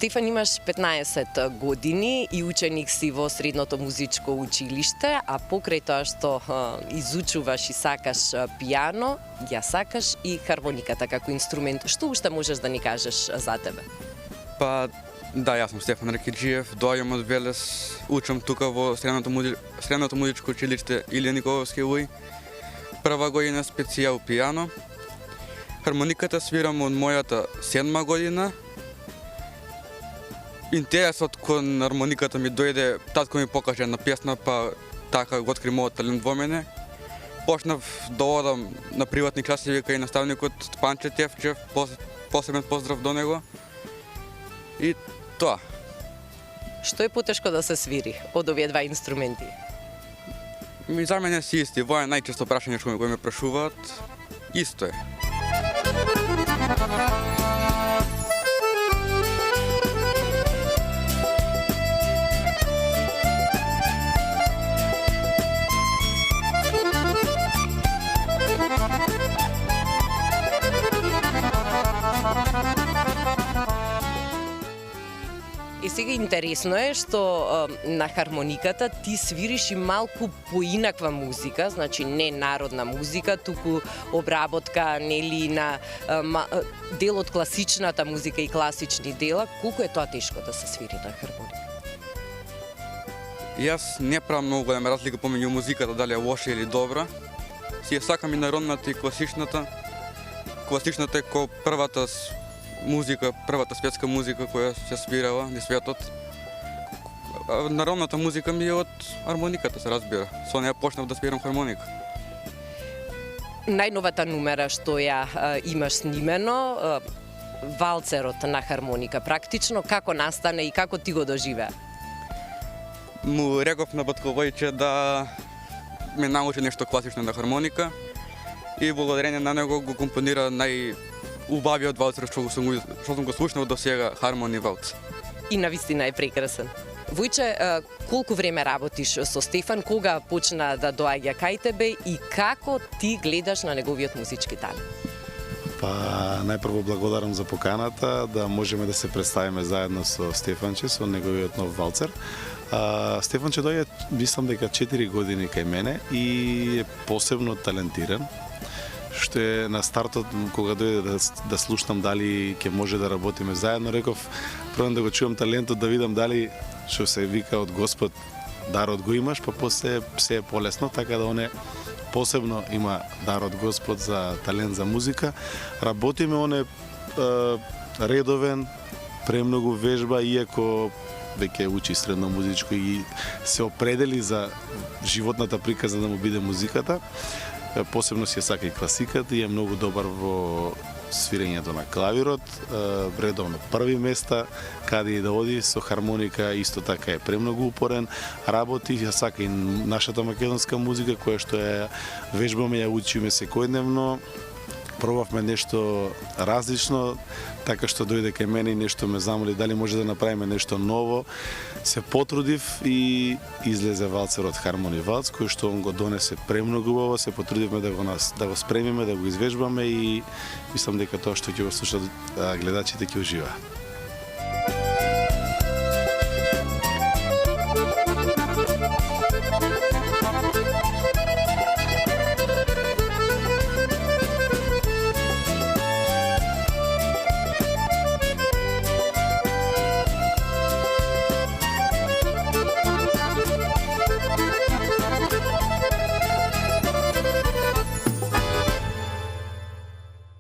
Стефан, имаш 15 години и ученик си во средното музичко училиште, а покрај тоа што изучуваш и сакаш пијано, ја сакаш и хармониката како инструмент. Што уште можеш да ни кажеш за тебе? Па, да, јас сум Стефан Ракиджиев, доаѓам од Велес, учам тука во средното музичко училиште Илија Николовски уј. Прва година специјал пијано. Хармониката свирам од мојата 7 година. Интересот кон хармониката ми дојде, татко ми покаже една песна, па така го откри мојот талент во мене. Почнав да одам на приватни класи кај наставникот Панче Тевчев, посебен поздрав до него. И тоа. Што е потешко да се свири од овие два инструменти? За мене си исти, во е најчесто прашање што ме прашуваат, исто е. И сега интересно е што на хармониката ти свириш и малку поинаква музика, значи не народна музика, туку обработка нели на дел од класичната музика и класични дела. Колку е тоа тешко да се свири на хармоника? Јас не правам многу голема разлика помеѓу музиката, дали е лоша или добра. Си ја сакам и народната и класичната. Класичната е ко првата музика, првата светска музика која се свирала на светот. Народната музика ми е од хармониката, се разбира. Со неја почнав да свирам хармоника. Најновата numera што ја имаш снимено, валцерот на хармоника, практично како настане и како ти го доживеа? Му реков на Батковојче да ме научи нешто класично на хармоника и благодарение на него го компонира убавиот валцер што сум го слушнал до сега, Хармони Валц. И навистина е прекрасен. Војче, колку време работиш со Стефан, кога почна да доаѓа кај тебе и како ти гледаш на неговиот музички талент? Па, најпрво благодарам за поканата, да можеме да се представиме заедно со Стефанче, со неговиот нов валцер. Стефанче доаѓа, мислам дека 4 години кај мене и е посебно талентиран. Што е на стартот, кога дојде да слушнам дали ќе може да работиме заедно, реков, прво да го чувам талентот, да видам дали што се вика од Господ, дарот го имаш, па после се е полесно, така да оне посебно има дар од Господ за талент за музика. Работиме оне редовен, премногу вежба, иако веќе учи средно музичко и се определи за животната приказа да му биде музиката. Посебно си ја сака и класиката и е многу добар во свирењето на клавирот, редовно први места, каде и да оди со хармоника, исто така е премногу упорен, работи, ја сака и нашата македонска музика, која што ја вежбаме, ја учиме секојдневно. Пробавме нешто различно, така што дојде кај мене и нешто ме замоли дали може да направиме нешто ново. Се потрудив и излезе валцерот Хармони Валц, кој што он го донесе премногу убаво, се потрудивме да го спремиме, да го извежбаме и мислам дека тоа што ќе го слушат гледачите ќе ужива.